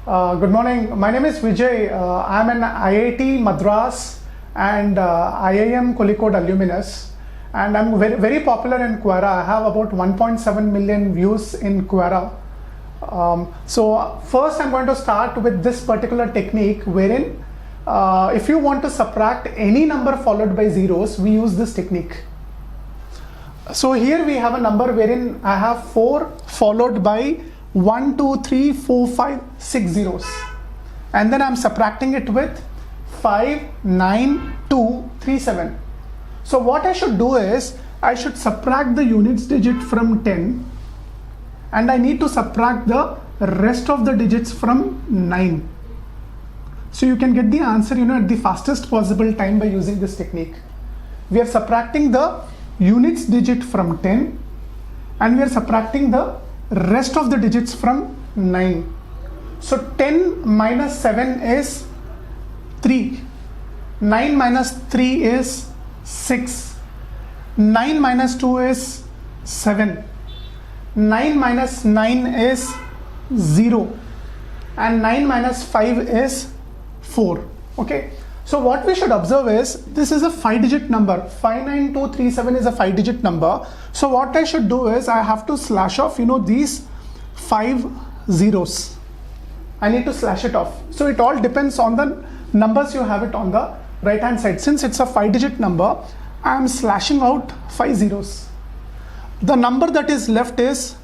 Good morning. My name is Vijay. I'm an IIT Madras and IIM Kozhikode alumnus, and I'm very popular in Quora. I have about 1.7 million views in Quora. So first I'm going to start with this particular technique wherein if you want to subtract any number followed by zeros, we use this technique. So here we have a number wherein I have 4 followed by 1, 2, 3, 4, 5, 6 zeros, and then I'm subtracting it with 5, 9, 2, 3, 7. So what I should do is I should subtract the units digit from 10, and I need to subtract the rest of the digits from 9. So you can get the answer at the fastest possible time by using this technique. We are subtracting the units digit from 10 and we are subtracting the rest of the digits from 9. So 10 minus 7 is 3, 9 minus 3 is 6, 9 minus 2 is 7, 9 minus 9 is 0, and 9 minus 5 is 4. Okay, so what we should observe is this is a 5-digit number. 59237 is a 5-digit number. So what I should do is I have to slash off these 5 zeros. I need to slash it off. So it all depends on the numbers you have it on the right hand side. Since it's a 5-digit number, I am slashing out 5 zeros. The number that is left is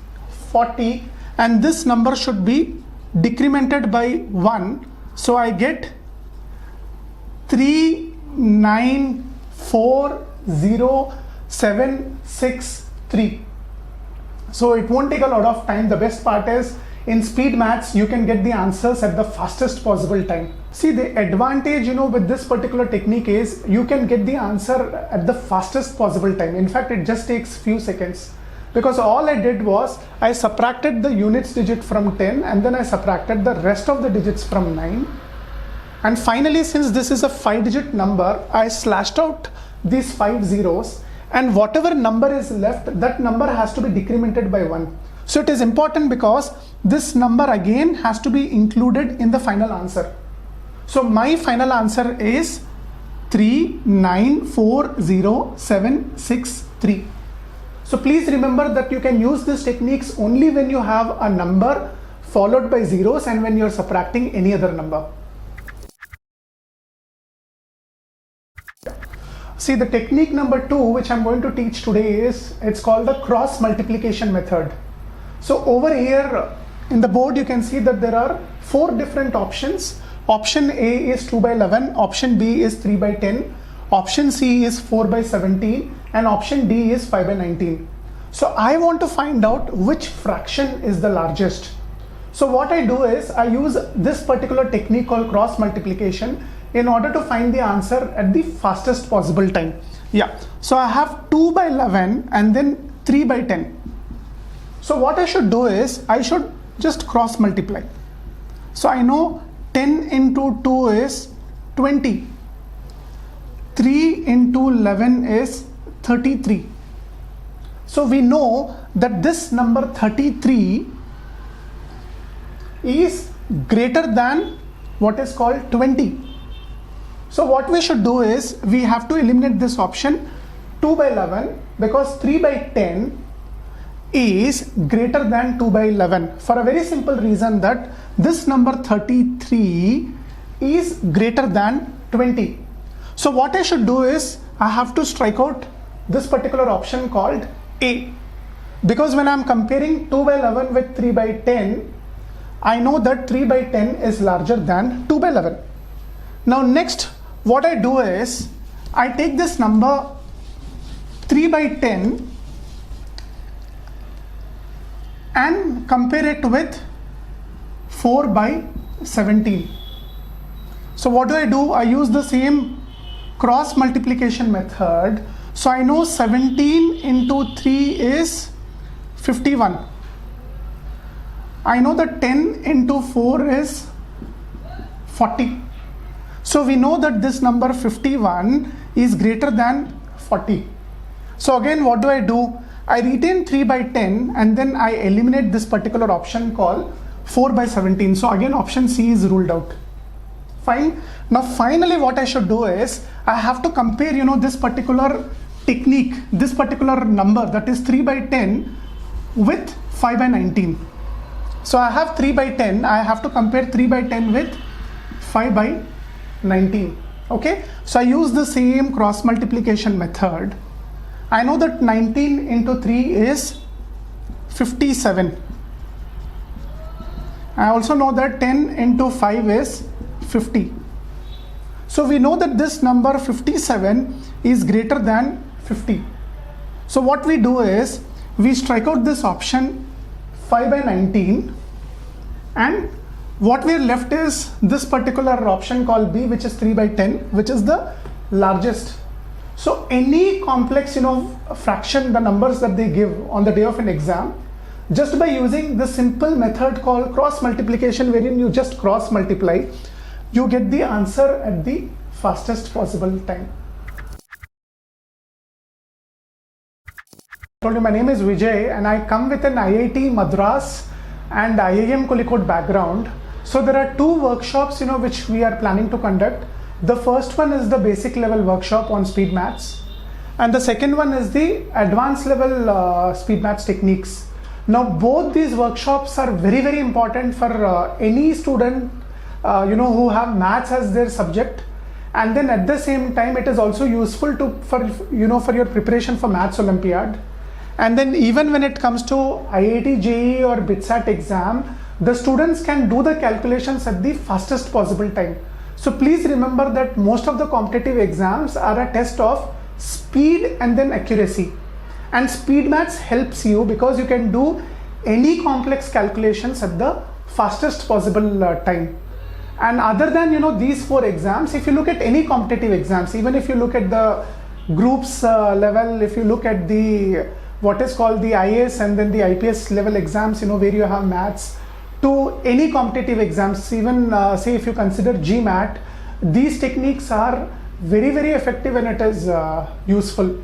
40, and this number should be decremented by 1. So I get 3, 9, 4, 0, 7, 6, 3. So it won't take a lot of time. The best part is in speed maths, you can get the answers at the fastest possible time. See, the advantage with this particular technique is you can get the answer at the fastest possible time. In fact, it just takes few seconds, because all I did was I subtracted the units digit from 10 and then I subtracted the rest of the digits from 9. And finally, since this is a 5-digit number, I slashed out these 5 zeros, and whatever number is left, that number has to be decremented by 1. So it is important because this number again has to be included in the final answer. So my final answer is 3, 9, 4, 0, 7, 6, 3. So please remember that you can use these techniques only when you have a number followed by zeros and when you are subtracting any other number. See, the technique number 2 which I'm going to teach today it's called the cross multiplication method. So over here in the board you can see that there are 4 different options. Option A is 2 by 11, option B is 3 by 10, option C is 4 by 17, and option D is 5 by 19. So I want to find out which fraction is the largest. So what I do is I use this particular technique called cross multiplication in order to find the answer at the fastest possible time. Yeah, so I have 2 by 11 and then 3 by 10. So what I should do is I should just cross multiply. So I know 10 into 2 is 20. 3 into 11 is 33. So we know that this number 33 is greater than what is called 20. So what we should do is we have to eliminate this option 2 by 11, because 3 by 10 is greater than 2 by 11 for a very simple reason that this number 33 is greater than 20. So what I should do is I have to strike out this particular option called A, because when I'm comparing 2 by 11 with 3 by 10, I know that 3 by 10 is larger than 2 by 11. Now next, what I do is I take this number 3 by 10 and compare it with 4 by 17. So what do? I use the same cross multiplication method. So I know 17 into 3 is 51. I know that 10 into 4 is 40. So we know that this number 51 is greater than 40. So again, what do? I retain 3 by 10 and then I eliminate this particular option called 4 by 17. So again option C is ruled out. Fine. Now finally what I should do is I have to compare, you know, this particular technique, this particular number, that is 3 by 10 with 5 by 19. So I have 3 by 10, I have to compare 3 by 10 with 5 by 19. Okay, so I use the same cross multiplication method. I know that 19 into 3 is 57. I also know that 10 into 5 is 50. So we know that this number 57 is greater than 50. So what we do is we strike out this option 5 by 19, and what we are left is this particular option called B, which is 3 by 10, which is the largest. So any complex, you know, fraction, the numbers that they give on the day of an exam, just by using the simple method called cross multiplication, wherein you just cross multiply, you get the answer at the fastest possible time. I told you my name is Vijay and I come with an IIT Madras and IIM Kozhikode background. So there are two workshops, you know, which we are planning to conduct. The first one is the basic level workshop on speed maths, and the second one is the advanced level speed maths techniques. Now both these workshops are very, very important for any student you know, who have maths as their subject, and then at the same time it is also useful for your preparation for maths Olympiad. And then even when it comes to IIT JEE or BITSAT exam, the students can do the calculations at the fastest possible time. So please remember that most of the competitive exams are a test of speed and then accuracy, and speed maths helps you because you can do any complex calculations at the fastest possible time. And other than, you know, these four exams, if you look at any competitive exams, even if you look at the groups level, if you look at the what is called the IAS and then the IPS level exams, you know, where you have maths, to any competitive exams, even say if you consider GMAT, these techniques are very, very effective and it is useful.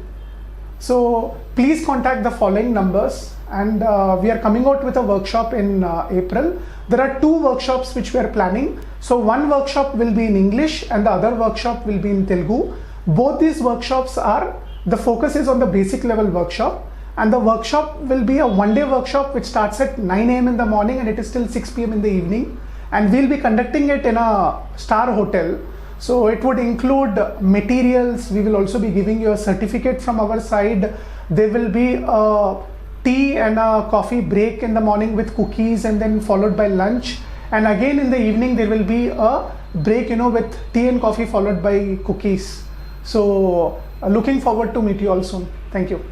So please contact the following numbers, and we are coming out with a workshop in April. There are two workshops which we are planning. So one workshop will be in English and the other workshop will be in Telugu. Both these workshops are, the focus is on the basic level workshop, and the workshop will be a one-day workshop which starts at 9 AM in the morning and it is till 6 PM in the evening, and we'll be conducting it in a star hotel. So it would include materials. We will also be giving you a certificate from our side. There will be a tea and a coffee break in the morning with cookies, and then followed by lunch, and again in the evening there will be a break, you know, with tea and coffee followed by cookies. So looking forward to meet you all soon. Thank you.